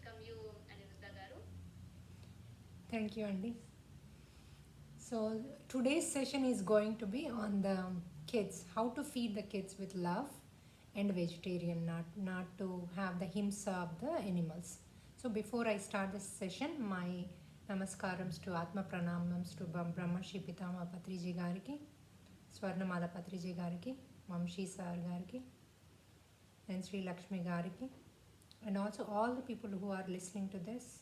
welcome you, Aniruddha Garu. Thank you, Andy. So today's session is going to be on the kids, how to feed the kids with love and vegetarian, not to have the himsa of the animals. So before I start this session, my namaskarams to Atma Pranamams to Brahmarshi Pitama Patriji Gariki, Swarnamala Patriji Gariki, Mamshi Sar Gariki, and Sri Lakshmi Gariki, and also all the people who are listening to this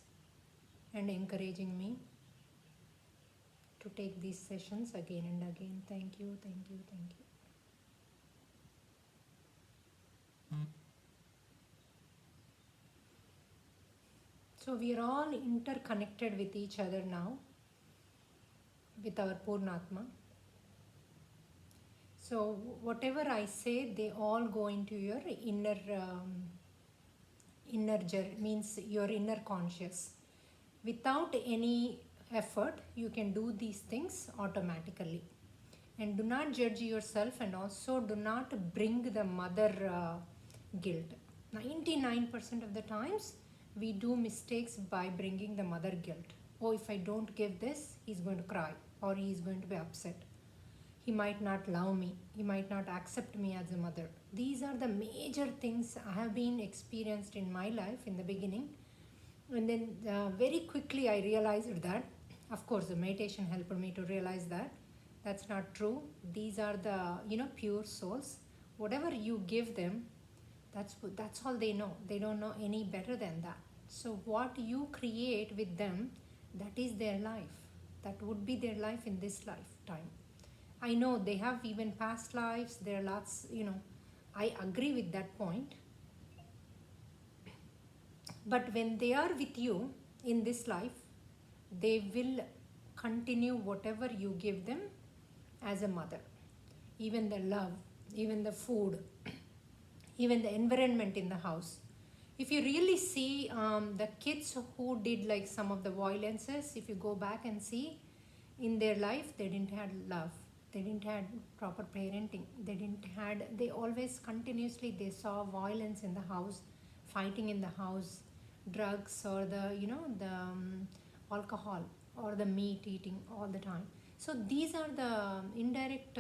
and encouraging me to take these sessions again and again. Thank you, thank you, thank you. So we are all interconnected with each other now, with our Purnatma. So whatever I say, they all go into your means your inner conscious. Without any effort, you can do these things automatically. And do not judge yourself, and also do not bring the mother guilt. 99% of the times we do mistakes by bringing the mother guilt. Oh, if I don't give this, he's going to cry or he's going to be upset. He might not love me. He might not accept me as a mother. These are the major things I have been experienced in my life in the beginning. And then very quickly I realized that, of course, the meditation helped me to realize that that's not true. These are the pure souls. Whatever you give them, that's all they know. They don't know any better than that. So what you create with them, that is their life. That would be their life in this lifetime. I know they have even past lives. There are lots. I agree with that point. But when they are with you in this life, they will continue whatever you give them as a mother. Even the love, even the food, even the environment in the house. If you really see the kids who did like some of the violences, if you go back and see in their life, they didn't have love. They didn't have proper parenting. They always continuously, they saw violence in the house, fighting in the house, drugs or the alcohol or the meat eating all the time. So these are the indirect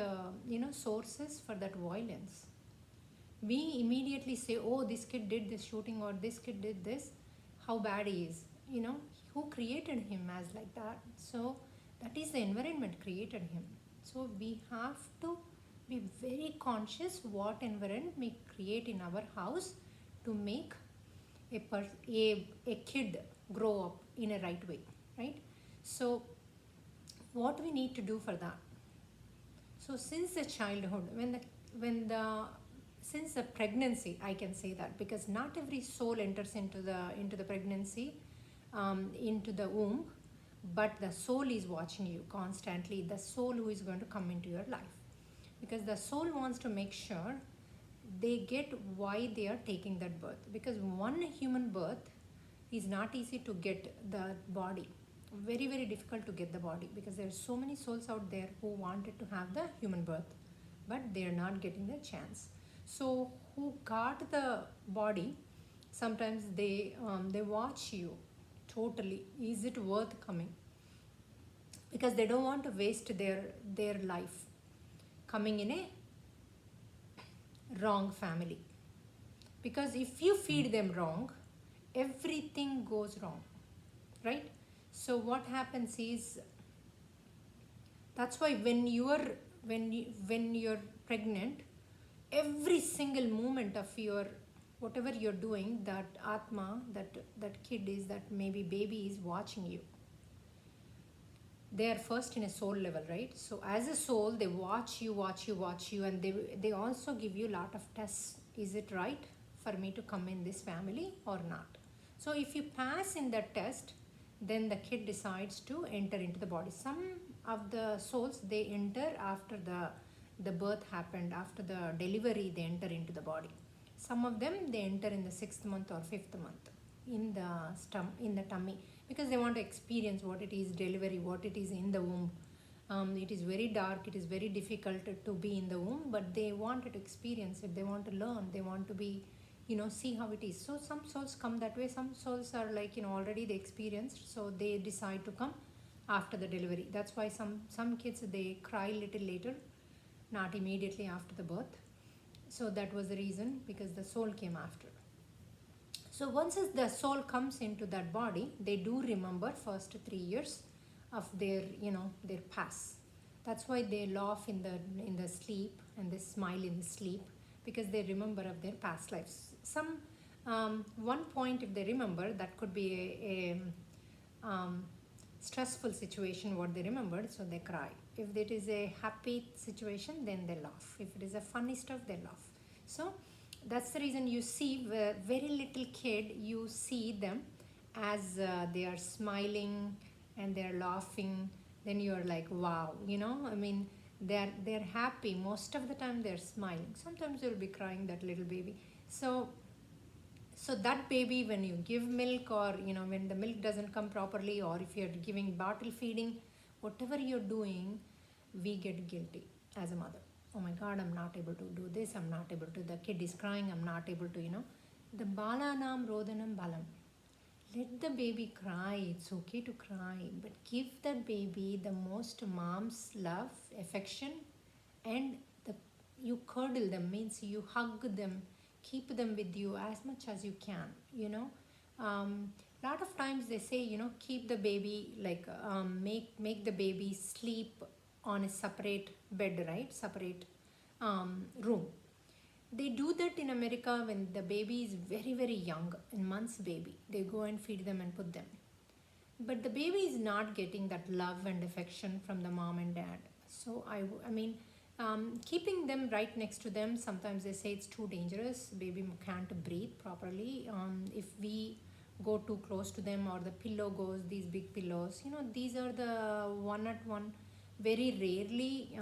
sources for that violence. We immediately say, oh, this kid did this shooting or this kid did this, how bad he is. Who created him as like that? So that is the environment created him. So we have to be very conscious what environment we create in our house to make a kid grow up in a right way, right? So what we need to do for that? So since the childhood, since the pregnancy, I can say that, because not every soul enters into the pregnancy, into the womb, but the soul is watching you constantly. The soul who is going to come into your life, because the soul wants to make sure they get why they are taking that birth. Because one human birth is not easy to get the body. Very, very difficult to get the body, because there are so many souls out there who wanted to have the human birth, but they are not getting the chance. So who got the body, sometimes they watch you totally. Is it worth coming? Because they don't want to waste their life coming in a wrong family. Because if you feed them wrong, everything goes wrong, right? So what happens is, that's why when you're pregnant, every single moment of your whatever you're doing, that atma, that kid is, that maybe baby is watching you. They are first in a soul level, right? So as a soul, they watch you, and they also give you a lot of tests. Is it right for me to come in this family or not? So if you pass in that test, then the kid decides to enter into the body. Some of the souls, they enter after the birth happened, after the delivery, they enter into the body. Some of them, they enter in the 6th month or 5th month in the tummy, because they want to experience what it is delivery, what it is in the womb. It is very dark, it is very difficult to be in the womb, but they wanted to experience it. They want to learn, they want to be see how it is. So some souls come that way, some souls are like, already they experienced, so they decide to come after the delivery. That's why some kids, they cry little later, not immediately after the birth. So that was the reason, because the soul came after. So once the soul comes into that body, they do remember first 3 years of their past. That's why they laugh in the sleep, and they smile in the sleep, because they remember of their past lives. Some one point, if they remember, that could be a stressful situation what they remembered, so they cry. If it is a happy situation, then they laugh. If it is a funny stuff, they laugh. So that's the reason you see very little kid, you see them as they are smiling and they're laughing, then you're like, wow, I mean, they're happy most of the time, they're smiling. Sometimes you'll be crying, that little baby. So that baby, when you give milk, or when the milk doesn't come properly, or if you're giving bottle feeding, whatever you're doing, we get guilty as a mother. Oh my god, I'm not able to do this, I'm not able to, the kid is crying, I'm not able to, the balanam rodanam balam. Let the baby cry, it's okay to cry, but give that baby the most mom's love, affection, and the you cuddle them, means you hug them, keep them with you as much as you can. Lot of times they say, keep the baby, like make the baby sleep on a separate bed, right? Separate room. They do that in America when the baby is very, very young, in months baby. They go and feed them and put them. But the baby is not getting that love and affection from the mom and dad. So I mean, keeping them right next to them, sometimes they say it's too dangerous. Baby can't breathe properly. If we go too close to them, or the pillow goes, these big pillows, these are the one at one. Very rarely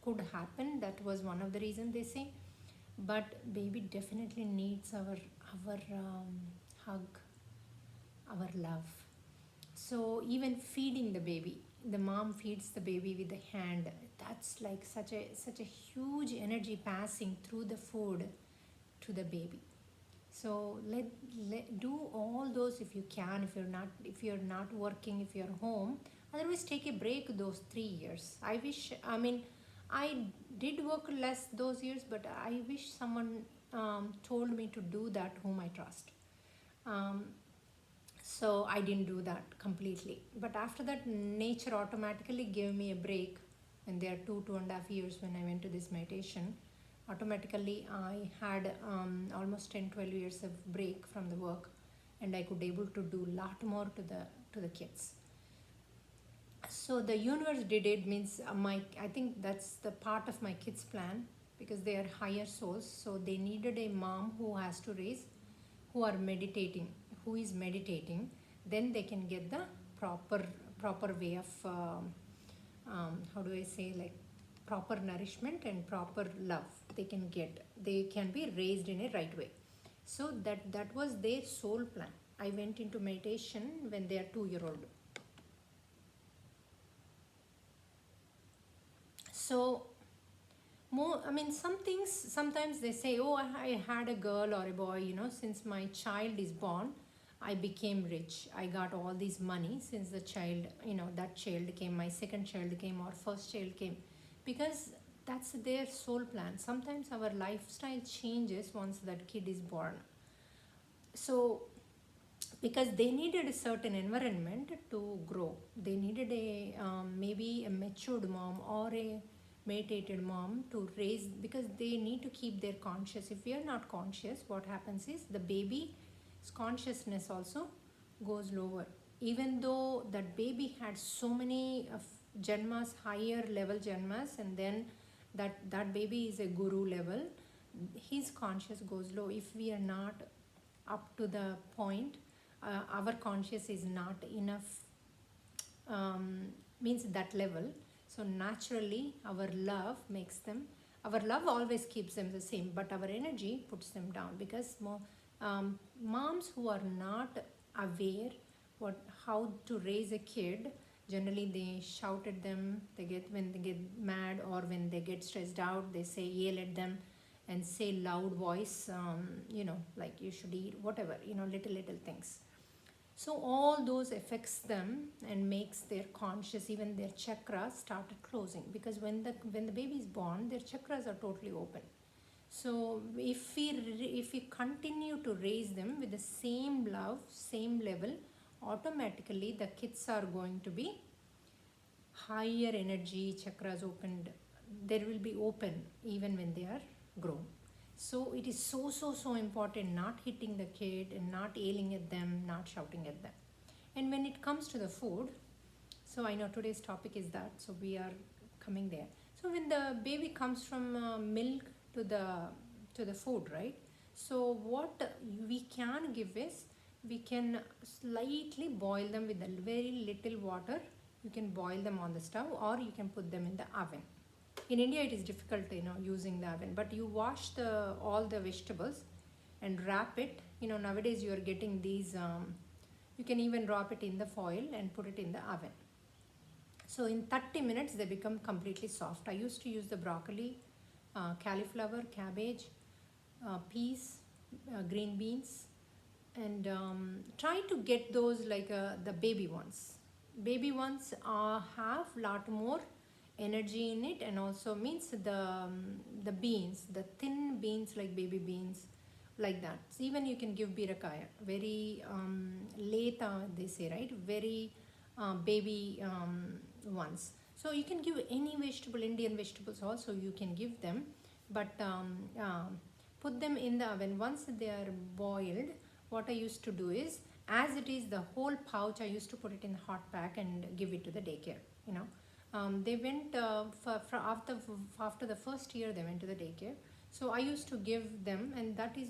could happen. That was one of the reasons they say. But baby definitely needs our hug, our love. So even feeding the baby, the mom feeds the baby with the hand. That's like such a huge energy passing through the food to the baby. So let do all those if you can. If you're not working, if you're home, otherwise take a break those 3 years. I did work less those years, but I wish someone told me to do that, whom I trust. Um, so I didn't do that completely. But after that, nature automatically gave me a break. When there are 2.5 years when I went to this meditation, automatically I had almost 10-12 years of break from the work, and I could able to do lot more to the kids. So the universe did it, means I think that's the part of my kids' plan, because they are higher souls, so they needed a mom who has to raise, who is meditating, then they can get the proper way of how do I say, like proper nourishment and proper love they can be raised in a right way. So that was their soul plan. I went into meditation when they are 2-year-old. So some things, sometimes they say, oh, I had a girl or a boy, since my child is born, I became rich. I got all this money since the child, that child came, my second child came, or first child came. Because that's their soul plan. Sometimes our lifestyle changes once that kid is born. So, because they needed a certain environment to grow. They needed maybe a matured mom or a meditated mom to raise, because they need to keep their conscious. If we are not conscious, what happens is the baby's consciousness also goes lower. Even though that baby had so many janmas, higher level janmas, and then that baby is a guru level, his conscious goes low. If we are not up to the point, our conscious is not enough, means that level. So naturally our love always keeps them the same, but our energy puts them down. Because moms who are not aware how to raise a kid, generally they shout at them, when they get mad, or when they get stressed out, they say yell at them, and say loud voice, like you should eat whatever, little things. So all those affects them and makes their conscious, even their chakras started closing, because when the baby is born, their chakras are totally open. So if we continue to raise them with the same love, same level, automatically the kids are going to be higher energy, chakras opened. There will be open even when they are grown. So it is so important not hitting the kid and not yelling at them, not shouting at them. And when it comes to the food, so I know today's topic is that, so we are coming there. So when the baby comes from milk to the food, right? So what we can give is, we can slightly boil them with a very little water. You can boil them on the stove, or you can put them in the oven. In India it is difficult, using the oven, but you wash all the vegetables and wrap it. Nowadays you are getting these, you can even wrap it in the foil and put it in the oven. So in 30 minutes they become completely soft. I used to use the broccoli, cauliflower, cabbage, peas, green beans, and try to get those like the baby ones. Baby ones have lot more energy in it, and also means the beans, the thin beans like baby beans, like that. So even you can give birakaya, very late, they say, right? Very baby ones. So you can give any vegetable, Indian vegetables also you can give them, but put them in the oven. Once they are boiled, what I used to do is, as it is the whole pouch, I used to put it in hot pack and give it to the daycare. They went after the first year they went to the daycare. So I used to give them, and that is,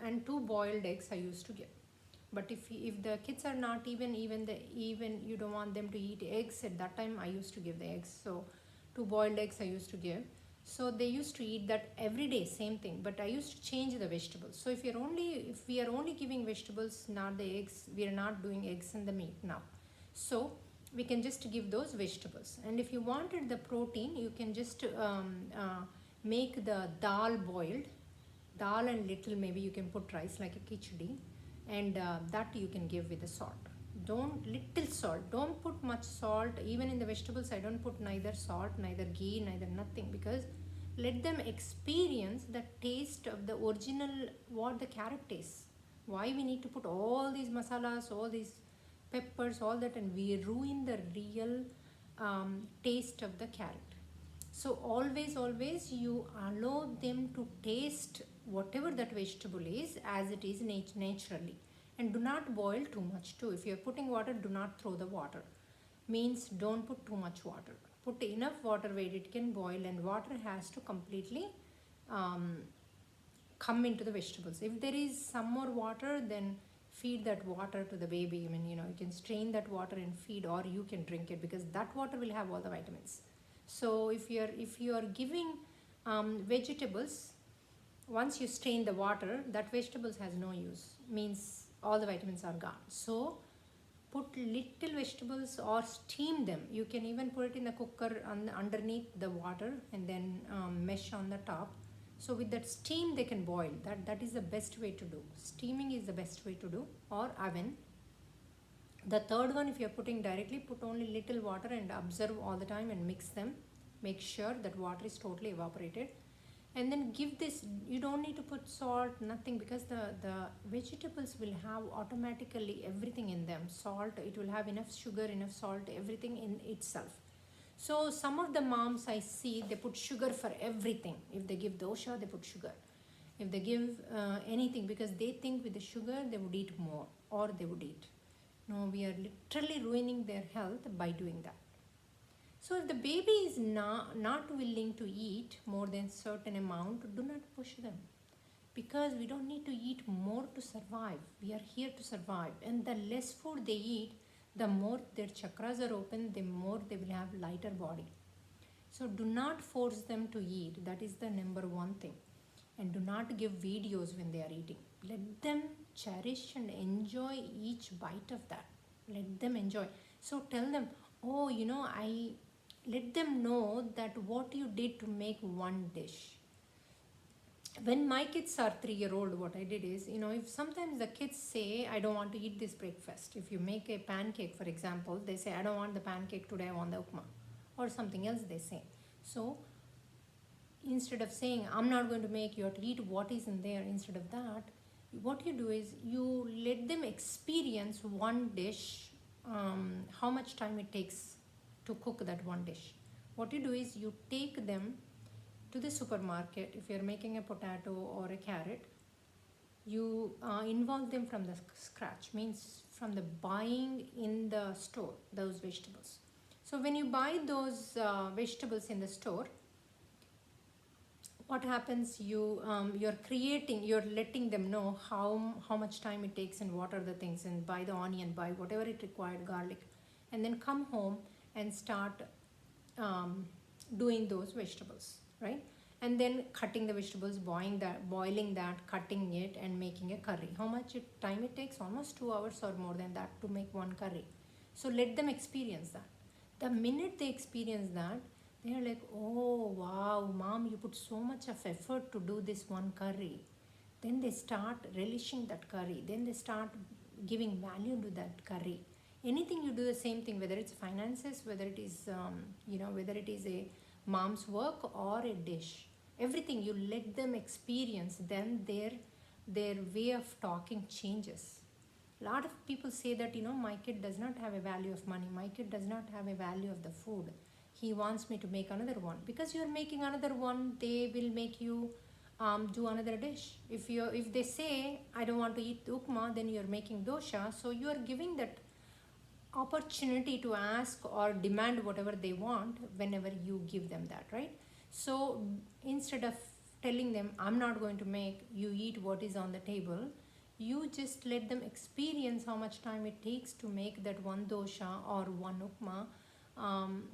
and 2 boiled eggs I used to give. But if the kids are not even you don't want them to eat eggs at that time, I used to give the eggs. So 2 boiled eggs I used to give. So they used to eat that every day, same thing. But I used to change the vegetables. So if we are only giving vegetables, not the eggs, we are not doing eggs and the meat now. So we can just give those vegetables. And if you wanted the protein, you can just make the dal boiled. Dal and little, maybe you can put rice like a khichdi, and that you can give with the salt. Little salt, don't put much salt. Even in the vegetables I don't put neither salt, neither ghee, neither nothing, because let them experience the taste of the original, what the carrot tastes. Why we need to put all these masalas, all these peppers, all that, and we ruin the real taste of the carrot. So always you allow them to taste whatever that vegetable is as it is naturally. And do not boil too much too. If you are putting water, do not throw the water. Means don't put too much water. Put enough water where it can boil, and water has to completely come into the vegetables. If there is some more water, then feed that water to the baby. You can strain that water and feed, or you can drink it, because that water will have all the vitamins. So if you are giving vegetables, once you strain the water, that vegetables has no use. Means all the vitamins are gone. So put little vegetables or steam them. You can even put it in the cooker underneath the water, and then mesh on the top. So with that steam they can boil. That is the best way to do. Steaming is the best way to do, or oven. The third one, if you are putting directly, put only little water and observe all the time and mix them. Make sure that water is totally evaporated. And then give this, you don't need to put salt, nothing, because the vegetables will have automatically everything in them. Salt, it will have enough sugar, enough salt, everything in itself. So some of the moms I see, they put sugar for everything. If they give dosha, they put sugar. If they give anything, because they think with the sugar they would eat more, or they would eat. No, we are literally ruining their health by doing that. So if the baby is not willing to eat more than certain amount, do not push them, because we don't need to eat more to survive. We are here to survive, and the less food they eat, the more their chakras are open, the more they will have lighter body. So do not force them to eat. That is the number one thing. And do not give videos when they are eating. Let them cherish and enjoy each bite of that. Let them enjoy. So tell them, oh, let them know that what you did to make one dish. When my kids are 3-year-old, what I did is, if sometimes the kids say, I don't want to eat this breakfast. If you make a pancake, for example, they say, I don't want the pancake today, I want the upma. Or something else they say. So instead of saying, I'm not going to make, you have to eat what is in there, instead of that, what you do is you let them experience one dish, how much time it takes to cook that one dish. What you do is you take them to the supermarket. If you're making a potato or a carrot, you involve them from the scratch, means from the buying in the store those vegetables. So when you buy those vegetables in the store, what happens, you're letting them know how much time it takes and what are the things, and buy the onion, buy whatever it required, garlic, and then come home and start doing those vegetables, right? And then cutting the vegetables, boiling that, cutting it, and making a curry. How much time it takes? Almost 2 hours or more than that to make one curry. So let them experience that. The minute they experience that, they are like, oh wow, mom, you put so much of effort to do this one curry. Then they start relishing that curry. Then they start giving value to that curry. Anything you do the same thing, whether it's finances, whether it is whether it is a mom's work or a dish, everything you let them experience, then their way of talking changes. A lot of people say that, my kid does not have a value of money, my kid does not have a value of the food, he wants me to make another one. Because you're making another one, they will make you do another dish. If they say, I don't want to eat upma, then you're making dosha. So you are giving that opportunity to ask or demand whatever they want whenever you give them that, right? So instead of telling them, I'm not going to make, you eat what is on the table, you just let them experience how much time it takes to make that one dosha or one upma.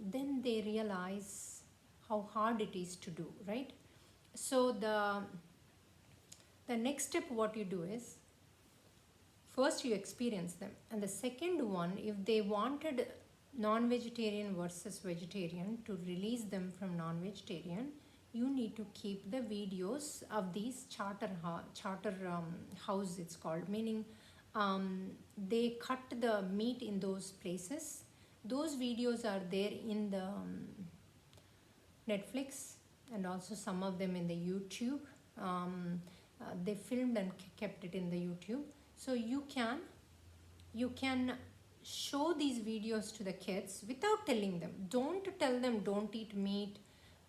Then they realize how hard it is to do, right? So the next step, what you do is, first you experience them, and the second one, if they wanted non-vegetarian versus vegetarian, to release them from non-vegetarian, you need to keep the videos of these charter house, it's called, meaning they cut the meat in those places. Those videos are there in the Netflix, and also some of them in the YouTube. They filmed and kept it in the YouTube. So you can show these videos to the kids without telling them. Don't tell them, don't eat meat,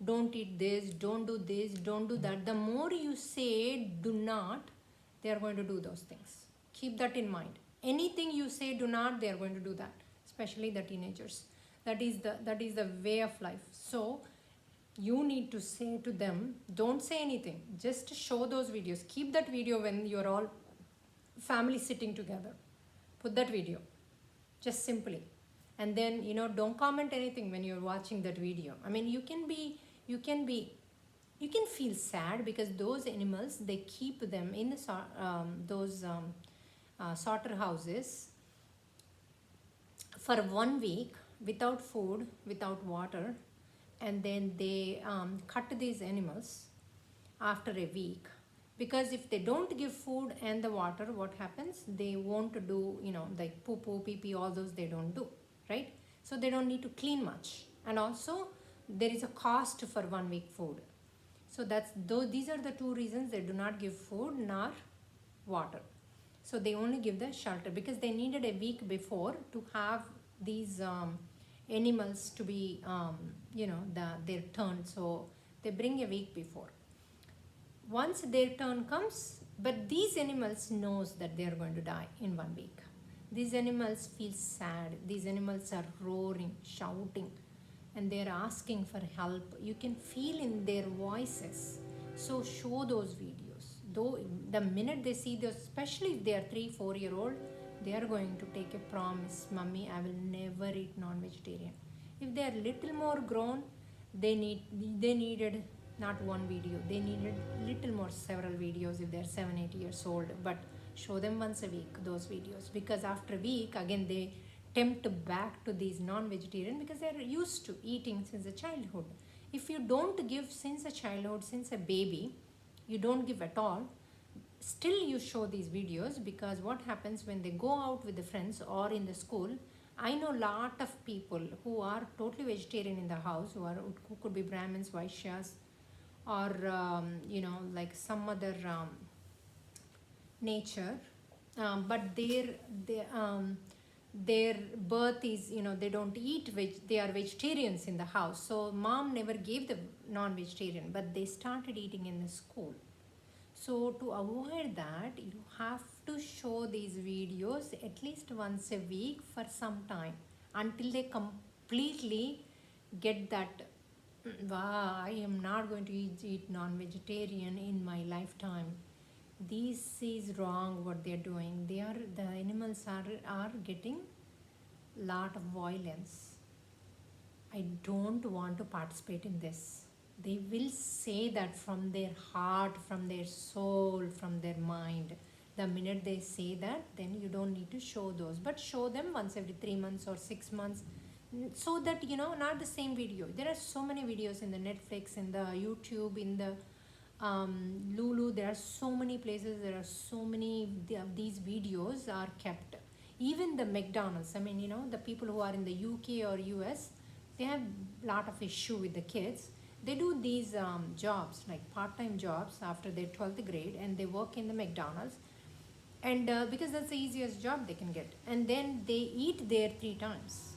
don't eat this, don't do this, don't do that. The more you say do not, they are going to do those things. Keep that in mind. Anything you say do not, they are going to do that, especially the teenagers. That is the way of life. So you need to say to them, don't say anything, just show those videos. Keep that video when you're all family sitting together. Put that video, just simply. And then, don't comment anything when you're watching that video. I mean, you can feel sad, because those animals, they keep them in the slaughter houses for 1 week without food, without water, and then they cut these animals after a week. Because if they don't give food and the water, what happens? They won't do, like poo, pee pee, all those they don't do, right? So they don't need to clean much. And also there is a cost for 1 week food. So these are the two reasons they do not give food nor water. So they only give the shelter, because they needed a week before to have these animals to be, their turn. So they bring a week before. Once their turn comes, but these animals knows that they are going to die in 1 week. These animals feel sad. These animals are roaring, shouting, and they are asking for help. You can feel in their voices. So show those videos. Though the minute they see those, especially if they are 3-4-year-old, they are going to take a promise, Mummy, I will never eat non-vegetarian. If they are little more grown, they needed not one video, they needed little more, several videos if they are 7-8 years old. But show them once a week those videos, because after a week again they tempt back to these non-vegetarian, because they are used to eating since a childhood. If you don't give since a childhood, since a baby, you don't give at all, still you show these videos. Because what happens when they go out with the friends or in the school, I know a lot of people who are totally vegetarian in the house, who could be Brahmins, Vaishyas, or like some other nature, but their birth is, they don't eat they are vegetarians in the house. So mom never gave the non-vegetarian, but they started eating in the school. So to avoid that, you have to show these videos at least once a week for some time, until they completely get that, wow, I am not going to eat non-vegetarian in my lifetime. This is wrong what they're doing. The animals are getting lot of violence. I don't want to participate in this. They will say that from their heart, from their soul, from their mind. The minute they say that, then you don't need to show those, but show them once every 3 months or 6 months, so that not the same video. There are so many videos in the Netflix, in the YouTube, in the Lulu. There are so many places, there are so many of these videos are kept. Even the McDonald's, I mean, the people who are in the UK or US, they have a lot of issue with the kids. They do these jobs, like part-time jobs after their 12th grade, and they work in the McDonald's, and because that's the easiest job they can get, and then they eat there 3 times.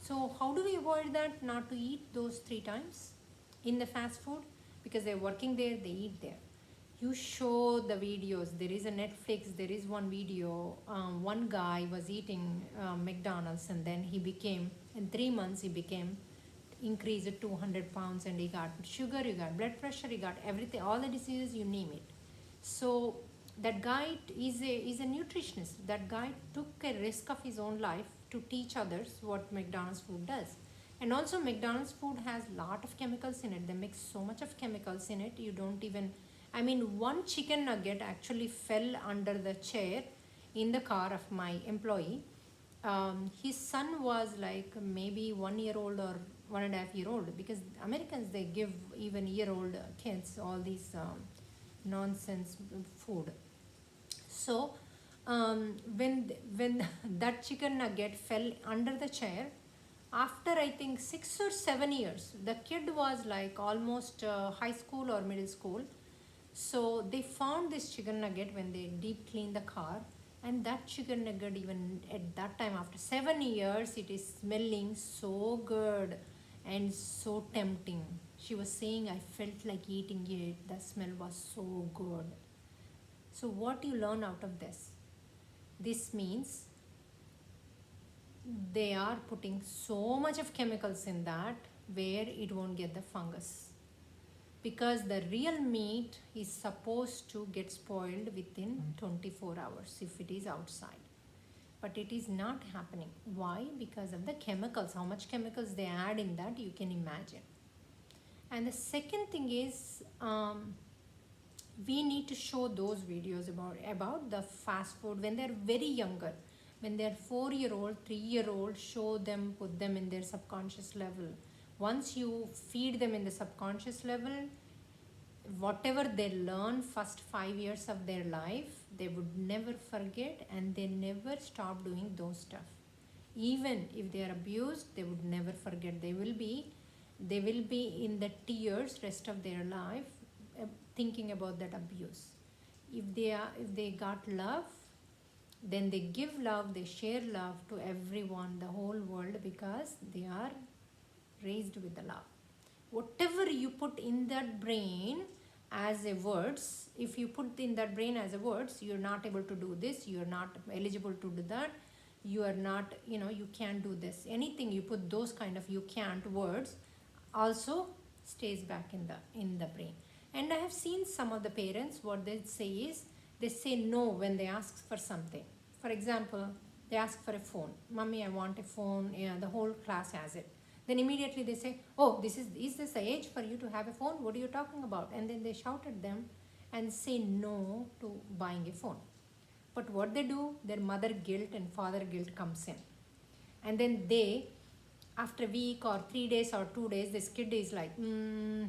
So how do we avoid that, not to eat those 3 times in the fast food? Because they're working there, they eat there. You show the videos. There is a Netflix, there is one video, one guy was eating McDonald's, and then he became, in 3 months he became, increased 200 pounds, and he got sugar, he got blood pressure, he got everything, all the diseases, you name it. So that guy is a nutritionist. That guy took a risk of his own life to teach others what McDonald's food does. And also McDonald's food has lot of chemicals in it. They mix so much of chemicals in it, you don't even, I mean, one chicken nugget actually fell under the chair in the car of my employee. His son was like maybe 1 year old or 1.5 year old, because Americans, they give even year-old kids all these nonsense food. So when that chicken nugget fell under the chair, after I think 6 or 7 years, the kid was like almost high school or middle school. So they found this chicken nugget when they deep cleaned the car, and that chicken nugget, even at that time, after 7 years, it is smelling so good and so tempting. She was saying, I felt like eating it. The smell was so good. So what you learn out of this? This means they are putting so much of chemicals in that where it won't get the fungus. Because the real meat is supposed to get spoiled within 24 hours if it is outside. But it is not happening. Why? Because of the chemicals. How much chemicals they add in that, you can imagine. And the second thing is, we need to show those videos about the fast food when they're very younger. When they're 4-year-old, 3-year-old, show them, put them in their subconscious level. Once you feed them in the subconscious level, whatever they learn first 5 years of their life, they would never forget, and they never stop doing those stuff. Even if they are abused, they would never forget. They will be in the tears rest of their life, thinking about that abuse. If they got love, then they give love, they share love to everyone, the whole world, because they are raised with the love. Whatever you put in that brain as a words, if you put in that brain as a words, you're not able to do this, you're not eligible to do that, you are not, you can't do this. Anything you put those kind of you can't words also stays back in the brain. And I have seen some of the parents, what they say is, they say no when they ask for something. For example, they ask for a phone. Mommy, I want a phone. Yeah, the whole class has it. Then immediately they say, oh, is this the age for you to have a phone? What are you talking about? And then they shout at them and say no to buying a phone. But what they do, their mother guilt and father guilt comes in. And then they after a week or 3 days or 2 days, this kid is like,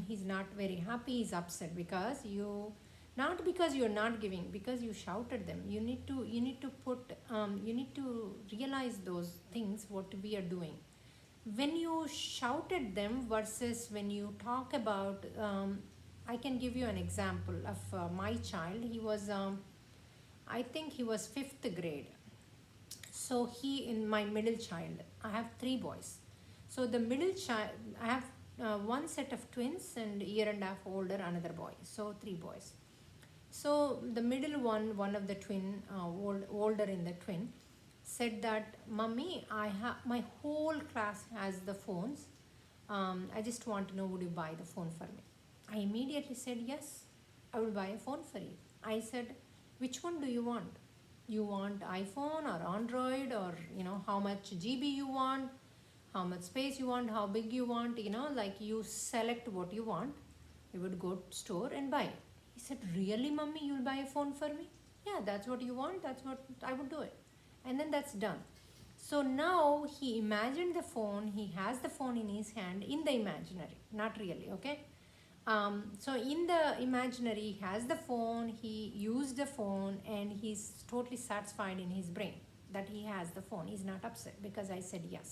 he's not very happy, he's upset because you, not because you're not giving, because you shouted them. You need to realize those things what we are doing when you shouted them versus when you talk about. I can give you an example of my child. He was I think he was fifth grade. So he, in my middle child, I have three boys. So the middle child, I have one set of twins and year and a half older another boy. So three boys. So the middle one of the twin, older in the twin, said that, "Mummy, I have my whole class has the phones. I just want to know, would you buy the phone for me?" I immediately said, "Yes, I will buy a phone for you." I said, "Which one do you want? You want iPhone or Android, or how much GB you want, how much space you want, how big you want, like you select what you want. You would go to store and buy it." He said, "Really, Mummy, you'll buy a phone for me?" "Yeah, that's what you want, that's what I would do it." And then that's done. So now he imagined the phone, he has the phone in his hand, in the imaginary, not really, okay? So in the imaginary, he has the phone, he used the phone, and he's totally satisfied in his brain that he has the phone. He's not upset because I said yes.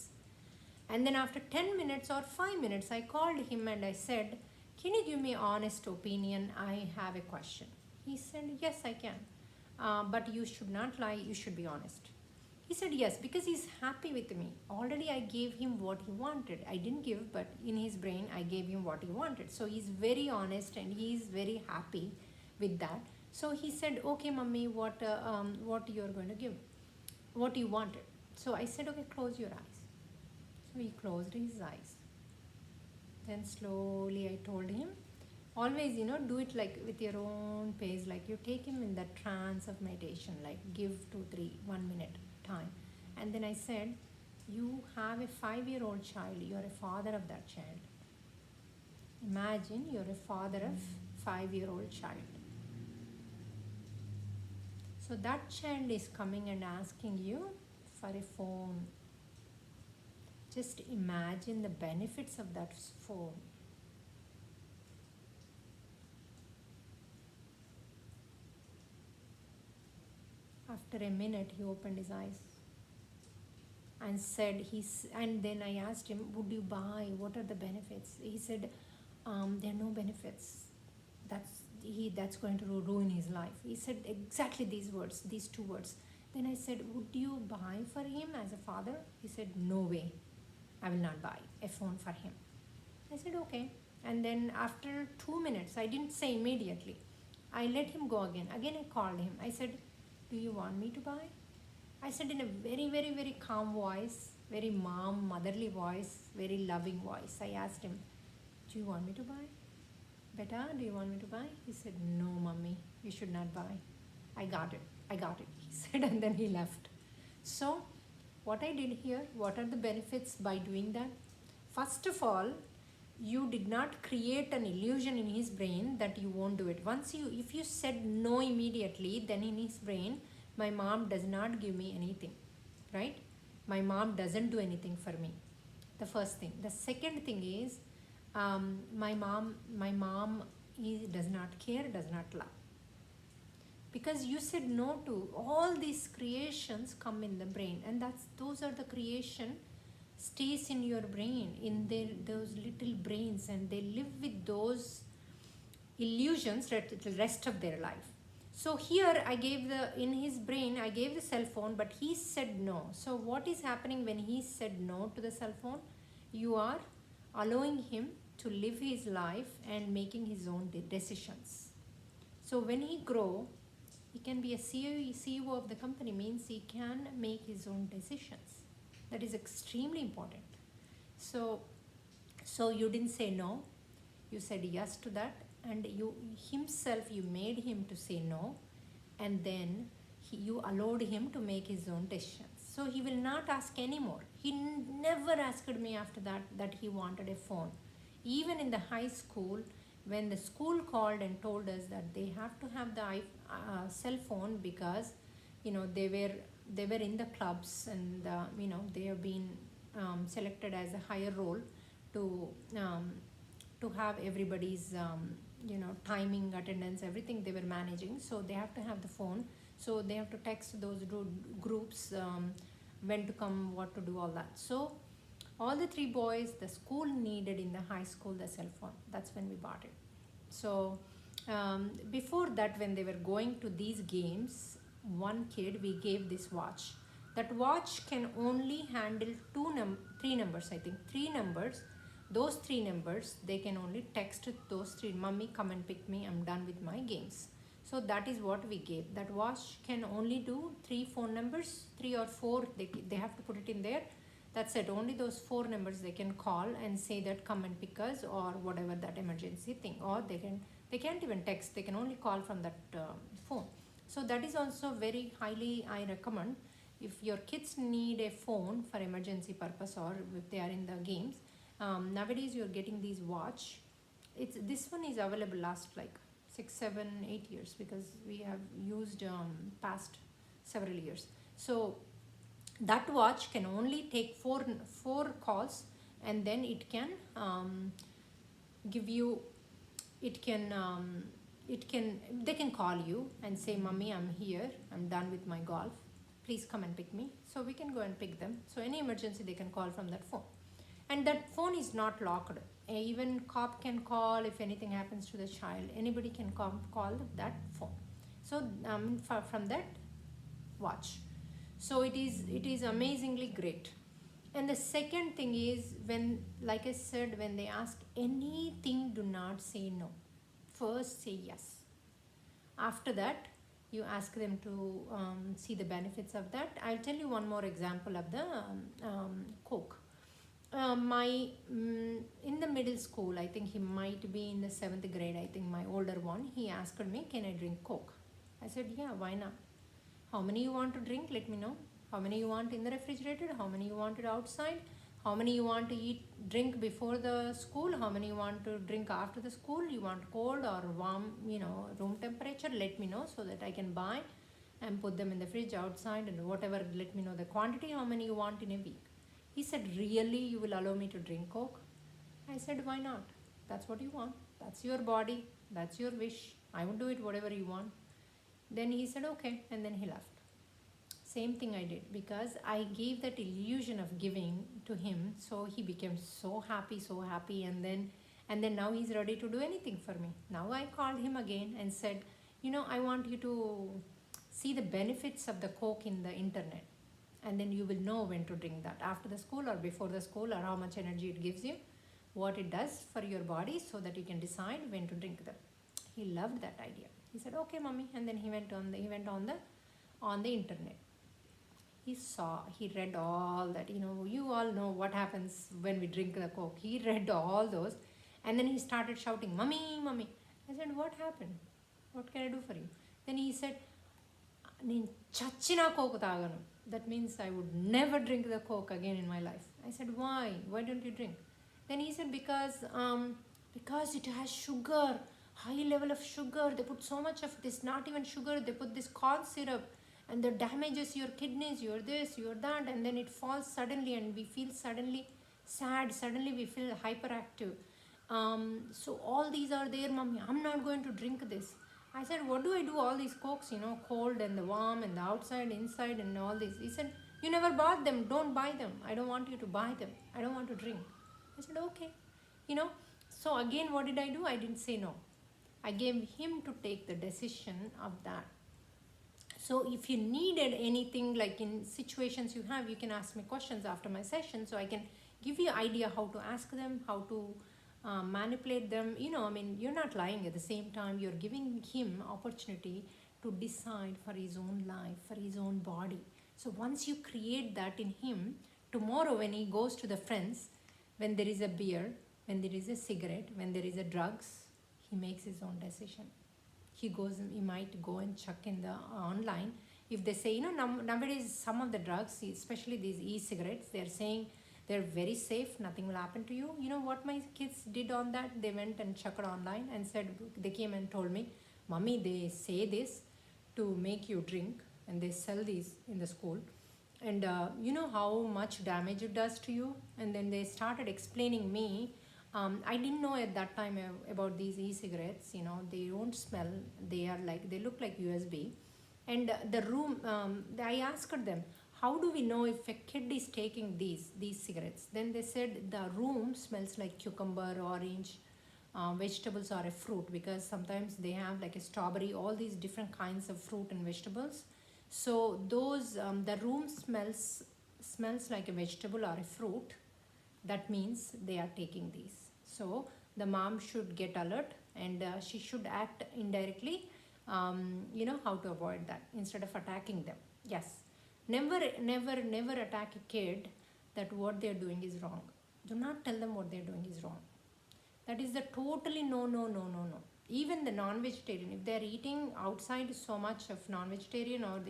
And then after 10 minutes or 5 minutes, I called him and I said, "Can you give me honest opinion? I have a question." He said, "Yes, I can. But you should not lie, you should be honest." He said yes, because he's happy with me. Already I gave him what he wanted. I didn't give, but in his brain I gave him what he wanted. So he's very honest and he's very happy with that. So he said, "Okay, Mummy, what you're going to give? What you wanted?" So I said, "Okay, close your eyes." So he closed his eyes. Then slowly I told him, always, do it like with your own pace, like you take him in that trance of meditation, like give 2, 3, 1 minute time. And then I said, "You have a 5-year-old child, you're a father of that child. Imagine you're a father of 5-year-old child. So that child is coming and asking you for a phone. Just imagine the benefits of that phone." After a minute, he opened his eyes and said, and then I asked him, "Would you buy? What are the benefits?" He said, "There are no benefits. That's going to ruin his life." He said exactly these words, these two words. Then I said, "Would you buy for him as a father?" He said, "No way. I will not buy a phone for him." I said, "Okay." And then after 2 minutes, I didn't say immediately. I let him go again. Again, I called him. I said, "Do you want me to buy?" I said in a very, very, very calm voice, very motherly voice, very loving voice. I asked him, "Do you want me to buy? Beta, do you want me to buy?" He said, "No, Mummy, you should not buy. I got it. I got it," he said, and then he left. So, what I did here, what are the benefits by doing that? First of all, you did not create an illusion in his brain that you won't do it. If you said no immediately, then in his brain, my mom does not give me anything, right? My mom doesn't do anything for me. The first thing. The second thing is, my mom does not care, does not love. Because you said no to all these creations come in the brain, and those are the creation stays in your brain, in those little brains, and they live with those illusions the rest of their life. So here in his brain I gave the cell phone, but he said no. So what is happening when he said no to the cell phone? You are allowing him to live his life and making his own decisions. So when he grow, he can be a CEO of the company, means he can make his own decisions. That is extremely important. So you didn't say no, you said yes to that, and you made him to say no, and then you allowed him to make his own decisions. So he will not ask anymore. He never asked me after that he wanted a phone. Even in the high school, when the school called and told us that they have to have the cell phone because they were in the clubs, and they have been selected as a higher role to um, to have everybody's timing, attendance, everything they were managing. So they have to have the phone, so they have to text those groups, when to come, what to do, all that. So all the three boys, the school needed in the high school the cell phone. That's when we bought it. So before that, when they were going to these games, one kid we gave this watch. That watch can only handle three numbers, I think. Three numbers. Those three numbers, they can only text those three. Mummy, come and pick me. I'm done with my games. So that is what we gave. That watch can only do three phone numbers, three or four. They have to put it in there. That's it. Only those four numbers they can call and say that come and pick us or whatever that emergency thing. Or they can't even text. They can only call from that phone. So that is also very highly I recommend. If your kids need a phone for emergency purpose or if they are in the games, nowadays you're getting these watch. This one is available last like 6, 7, 8 years because we have used past several years. So that watch can only take four calls, and then it can give you, they can call you and say, Mummy, I'm here, I'm done with my golf, please come and pick me. So we can go and pick them. So any emergency they can call from that phone, and that phone is not locked. Even cop can call if anything happens to the child. Anybody can call that phone. So from that watch. So it is amazingly great. And the second thing is, when, like I said, when they ask anything, do not say no. First say yes. After that, you ask them to see the benefits of that. I'll tell you one more example of the Coke. In the middle school, I think he might be in the 7th grade, I think my older one, he asked me, can I drink Coke? I said, yeah, why not? How many you want to drink? Let me know. How many you want in the refrigerator? How many you want it outside? How many you want to drink before the school? How many you want to drink after the school? You want cold or warm, room temperature? Let me know so that I can buy and put them in the fridge outside and whatever. Let me know the quantity, how many you want in a week. He said, really, you will allow me to drink Coke? I said, why not? That's what you want. That's your body. That's your wish. I will do it whatever you want. Then he said, okay, and then he left. Same thing I did, because I gave that illusion of giving to him, so he became so happy, and then now he's ready to do anything for me. Now I called him again and said, I want you to see the benefits of the Coke in the internet, and then you will know when to drink that, after the school or before the school, or how much energy it gives you, what it does for your body, so that you can decide when to drink them. He loved that idea. He said, okay, Mummy, and then he went on the internet. He read all that, you all know what happens when we drink the Coke. He read all those, and then he started shouting, Mummy, Mummy. I said, what happened? What can I do for you? Then he said, Nen chachina Coke taganu. That means I would never drink the Coke again in my life. I said, why? Why don't you drink? Then he said, because it has sugar, high level of sugar. They put so much of this, not even sugar, they put this corn syrup, and that damages your kidneys, your this, your that, and then it falls suddenly, and we feel suddenly sad, suddenly we feel hyperactive. So all these are there, Mommy. I'm not going to drink this. I said, what do I do all these Cokes, cold and the warm and the outside, inside, and all this? He said, you never bought them, don't buy them. I don't want you to buy them. I don't want to drink. I said, okay. So again, what did I do? I didn't say no. I gave him to take the decision of that. So if you needed anything, like in situations you have, you can ask me questions after my session, so I can give you idea how to ask them, how to manipulate them. You're not lying. At the same time, you're giving him opportunity to decide for his own life, for his own body. So once you create that in him, tomorrow when he goes to the friends, when there is a beer, when there is a cigarette, when there is a drugs, he makes his own decision. He might go and check in the online. If they say, nowadays some of the drugs, especially these e-cigarettes, they're saying they're very safe, nothing will happen to you. You know what my kids did on that? They went and checked online and said, they came and told me, Mommy, they say this to make you drink, and they sell these in the school. And you know how much damage it does to you. And then they started explaining me. I didn't know at that time about these e-cigarettes. You know, they don't smell. They are like, they look like USB. And the room, I asked them, how do we know if a kid is taking these cigarettes? Then they said the room smells like cucumber, orange, vegetables, or a fruit, because sometimes they have like a strawberry, all these different kinds of fruit and vegetables. So those the room smells like a vegetable or a fruit. That means they are taking these. So the mom should get alert, and she should act indirectly. You know how to avoid that instead of attacking them. Yes, never attack a kid that what they are doing is wrong. Do not tell them what they are doing is wrong. That is the totally no. Even the non-vegetarian, if they are eating outside so much of non-vegetarian, or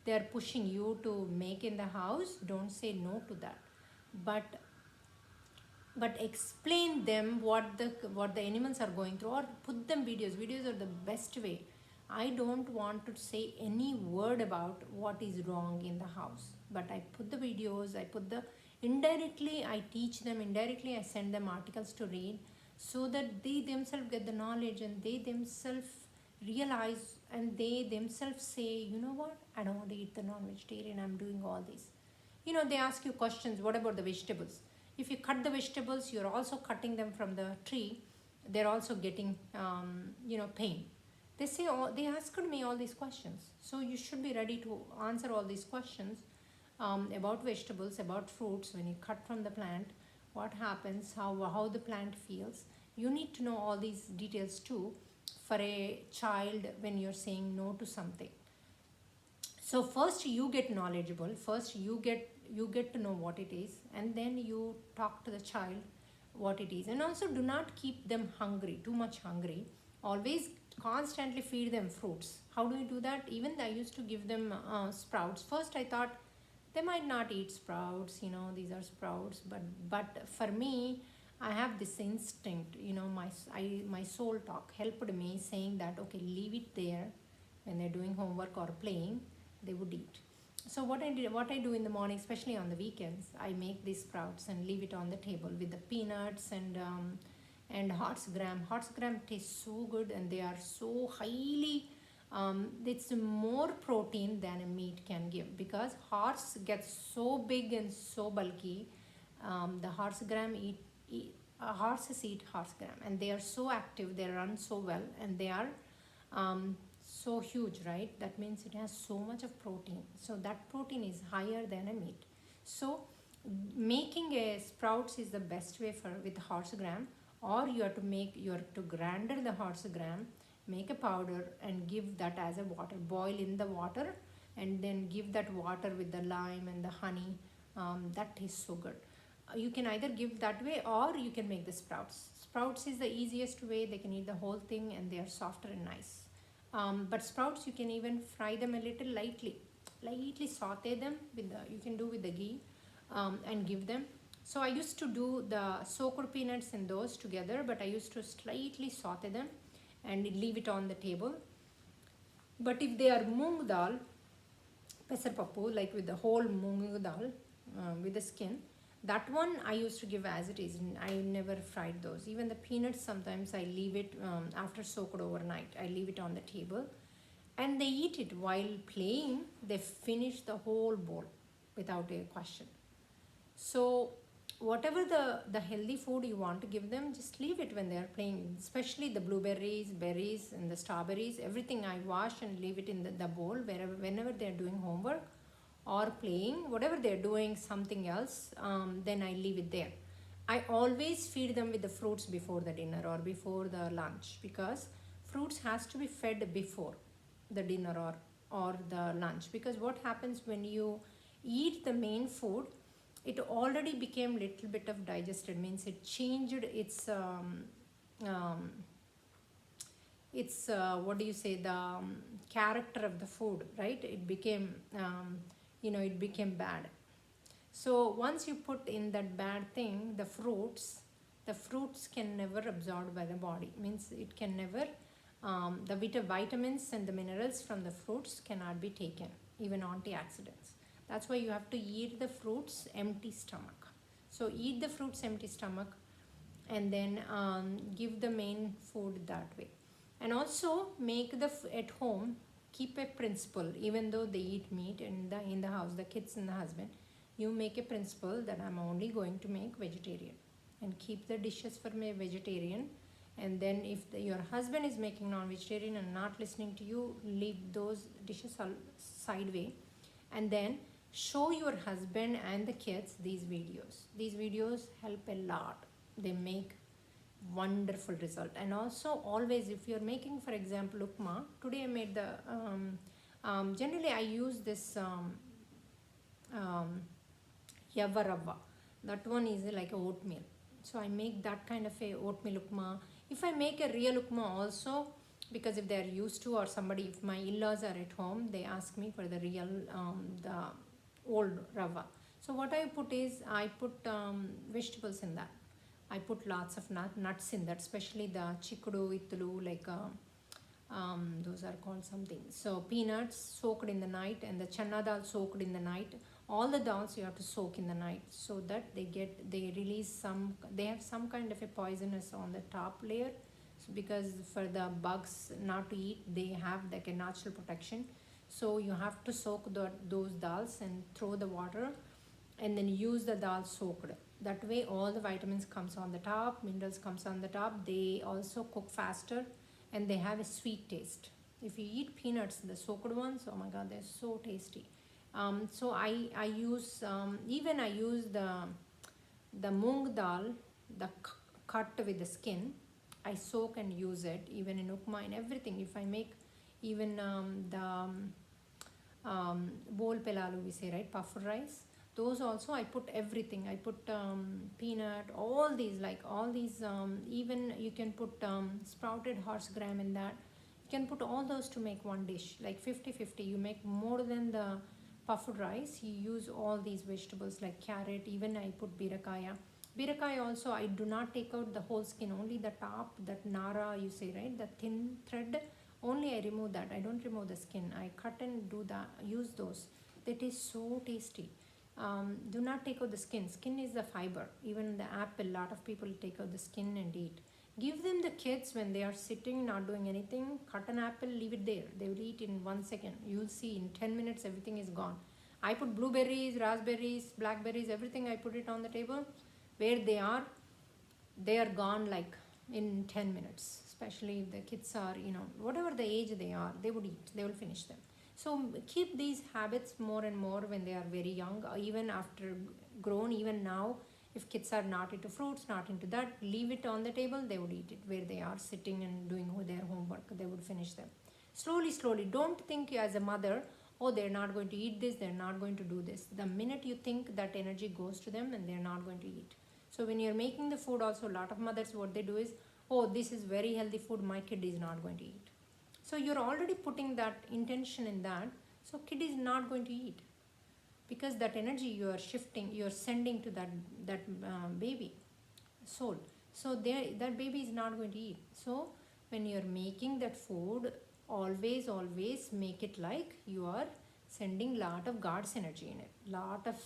they are pushing you to make in the house, don't say no to that. But explain them what the animals are going through, or put them videos are the best way. I don't want to say any word about what is wrong in the house, but I put the videos, I put the indirectly, I teach them indirectly, I send them articles to read, so that they themselves get the knowledge, and they themselves realize, and they themselves say, you know what, I don't want to eat the non-vegetarian, I'm doing all this. You know, they ask you questions, what about the vegetables? If you cut the vegetables, you're also cutting them from the tree. They're also getting, pain. They say, they asked me all these questions. So you should be ready to answer all these questions about vegetables, about fruits. When you cut from the plant, what happens, how the plant feels. You need to know all these details too for a child when you're saying no to something. So first you get knowledgeable, first you get to know what it is, and then you talk to the child what it is. And also, do not keep them hungry, too much hungry. Always constantly feed them fruits. How do you do that? Even I used to give them sprouts. First I thought they might not eat sprouts, you know, these are sprouts, but for me, I have this instinct, you know, my soul talk helped me, saying that okay, leave it there. When they're doing homework or playing, they would eat. So what I do in the morning, especially on the weekends, I make these sprouts and leave it on the table with the peanuts and horse gram. Horse gram tastes so good, and they are so highly. It's more protein than a meat can give, because horse gets so big and so bulky. The horse gram horses eat horse gram, and they are so active. They run so well, and they are so huge, right? That means it has so much of protein. So that protein is higher than a meat. So making a sprouts is the best way for with horse gram. Or you have to grinder the horse gram, make a powder, and give that as a water. Boil in the water, and then give that water with the lime and the honey. That tastes so good. You can either give that way, or you can make the sprouts. Sprouts is the easiest way. They can eat the whole thing, and they are softer and nice. But sprouts, you can even fry them a little lightly saute them with the, you can do with the ghee, and give them. So I used to do the soaked peanuts and those together, but I used to slightly saute them and leave it on the table. But if they are moong dal, pesarpappu, like with the whole moong dal, with the skin, that one I used to give as it is. I never fried those. Even the peanuts, sometimes I leave it after soaked overnight. I leave it on the table, and they eat it while playing. They finish the whole bowl without a question. So whatever the healthy food you want to give them, just leave it when they are playing. Especially the blueberries, berries, and the strawberries. Everything I wash and leave it in the bowl whenever they are doing homework or playing, whatever they're doing, something else, then I leave it there. I always feed them with the fruits before the dinner or before the lunch, because fruits has to be fed before the dinner or the lunch. Because what happens when you eat the main food, it already became little bit of digested, means it changed um, its what do you say, the character of the food, right? It became it became bad. So once you put in that bad thing, the fruits can never absorb by the body, means it can never, the vitamins and the minerals from the fruits cannot be taken, even antioxidants. That's why you have to eat the fruits empty stomach. So eat the fruits empty stomach, and then give the main food that way. And also make at home, keep a principle. Even though they eat meat in the house, the kids and the husband, you make a principle that I'm only going to make vegetarian, and keep the dishes for me vegetarian. And then if your husband is making non-vegetarian and not listening to you, leave those dishes sideway, and then show your husband and the kids these videos. These videos help a lot. They make wonderful result. And also, always, if you're making, for example, upma, today I made the generally I use this um, yava rava. That one is like a oatmeal. So I make that kind of a oatmeal upma. If I make a real upma also, because if they are used to, or somebody, if my in-laws are at home, they ask me for the real the old rava. So what I put is, I put vegetables in that. I put lots of nuts in that, especially the chikudu, itulu, like those are called something. So peanuts soaked in the night, and the chana dal soaked in the night. All the dals you have to soak in the night, so that they release some, they have some kind of a poisonous on the top layer. So because for the bugs not to eat, they have like a natural protection. So you have to soak those dals and throw the water, and then use the dal soaked. That way all the vitamins comes on the top, minerals comes on the top. They also cook faster, and they have a sweet taste. If you eat peanuts, the soaked ones, oh my god, they're so tasty. So I use even I use the mung dal, the cut with the skin. I soak and use it even in upma and everything. If I make even the bol pelalu, we say, right, puff rice, those also I put everything. I put peanut, all these, like all these, even you can put sprouted horse gram in that. You can put all those to make one dish, like 50-50. You make more than the puffed rice, you use all these vegetables like carrot. Even I put birakaya. Birakaya also, I do not take out the whole skin, only the top, that nara, you say, right, the thin thread, only I remove that. I don't remove the skin. I cut and do that, use those. That is so tasty. Do not take out the skin. Skin is the fiber. Even the apple, lot of people take out the skin and eat. Give them the kids when they are sitting, not doing anything. Cut an apple, leave it there. They will eat in 1 second. You will see in 10 minutes everything is gone. I put blueberries, raspberries, blackberries, everything. I put it on the table. Where they are gone like in 10 minutes. Especially if the kids are, whatever the age they are, they would eat. They will finish them. So keep these habits more and more when they are very young, even after grown. Even now, if kids are not into fruits, not into that, leave it on the table, they would eat it. Where they are sitting and doing their homework, they would finish them. Slowly. Don't think as a mother, oh, they're not going to eat this, they're not going to do this. The minute you think, that energy goes to them and they're not going to eat. So when you're making the food also, a lot of mothers, what they do is, oh, this is very healthy food, my kid is not going to eat. So you're already putting that intention in that, so kid is not going to eat, because that energy you are shifting, you are sending to that baby soul. So that baby is not going to eat. So when you're making that food, always make it like you are sending lot of God's energy in it, lot of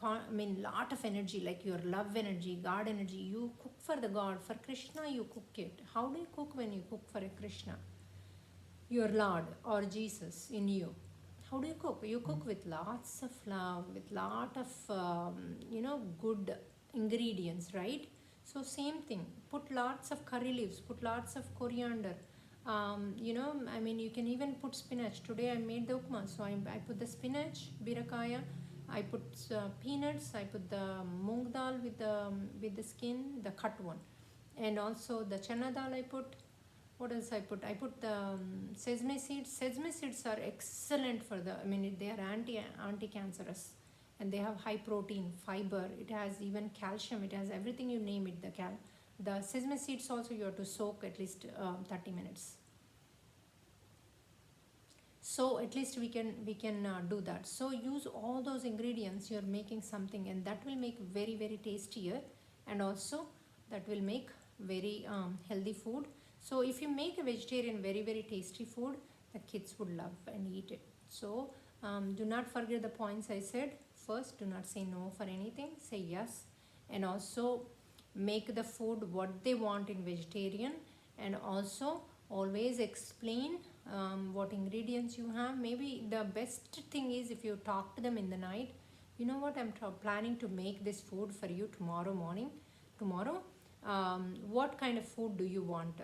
lot of energy, like your love energy, God energy. You cook for the God, for Krishna you cook it. How do you cook when you cook for a Krishna, your Lord or Jesus in you? How do you cook? You cook with lots of love, with lot of good ingredients, right? So same thing, put lots of curry leaves, put lots of coriander. You can even put spinach. Today I made the upma, so I put the spinach, birakaya, I put peanuts, I put the moong dal with the skin, the cut one, and also the chana dal I put. What else I put? I put the sesame seeds. Sesame seeds are excellent for they are anti-cancerous, and they have high protein, fiber. It has even calcium. It has everything you name it. The sesame seeds also you have to soak at least 30 minutes. So at least we can do that. So use all those ingredients. You're making something, and that will make very tastier, and also that will make very healthy food. So if you make a vegetarian very tasty food, the kids would love and eat it. So Do not forget the points I said. First, do not say no for anything, say yes, and also make the food what they want in vegetarian, and also always explain what ingredients you have. Maybe the best thing is if you talk to them in the night, you know what, I'm planning to make this food for you tomorrow morning. Tomorrow, what kind of food do you want?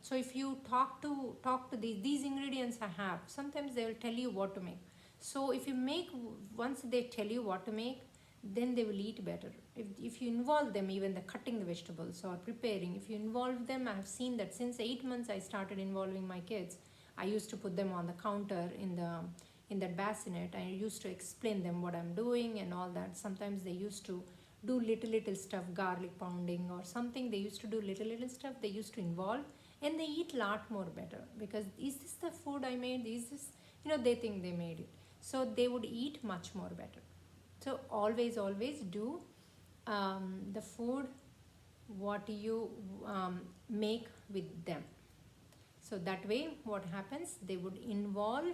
So if you talk to these ingredients I have, sometimes they will tell you what to make. So if you make, once they tell you what to make, then they will eat better. If you involve them, even the cutting the vegetables or preparing, if you involve them, I have seen that since 8 months I started involving my kids. I used to put them on the counter in that bassinet. I used to explain them what I'm doing and all that. Sometimes they used to do little stuff, garlic pounding or something. They used to do little stuff. They used to involve, and they eat lot more better, because is this the food I made? Is this, they think they made it. So they would eat much more better. So always do the food what you make with them. So that way what happens, they would involve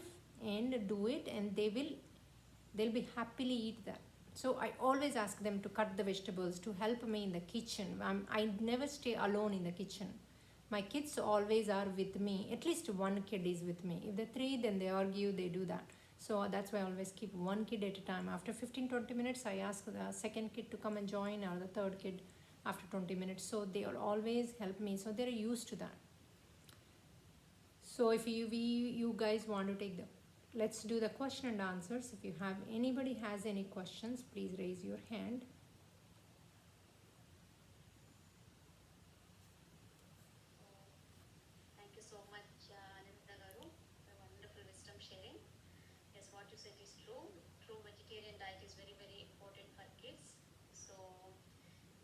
and do it, and they'll be happily eat that. So I always ask them to cut the vegetables, to help me in the kitchen. I never stay alone in the kitchen. My kids always are with me. At least one kid is with me. If they're three, then they argue, they do that. So that's why I always keep one kid at a time. After 15-20 minutes, I ask the second kid to come and join, or the third kid after 20 minutes. So they will always help me. So they're used to that. So if you guys want to take the, let's do the question and answers. If you have, anybody has any questions, please raise your hand. Thank you so much, Anita Garu, for wonderful wisdom sharing. Yes, what you said is true. True vegetarian diet is very important for kids. So,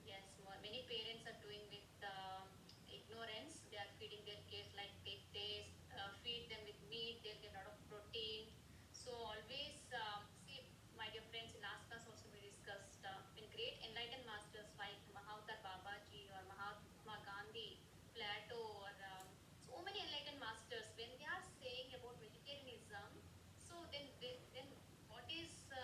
yes, many parents are doing with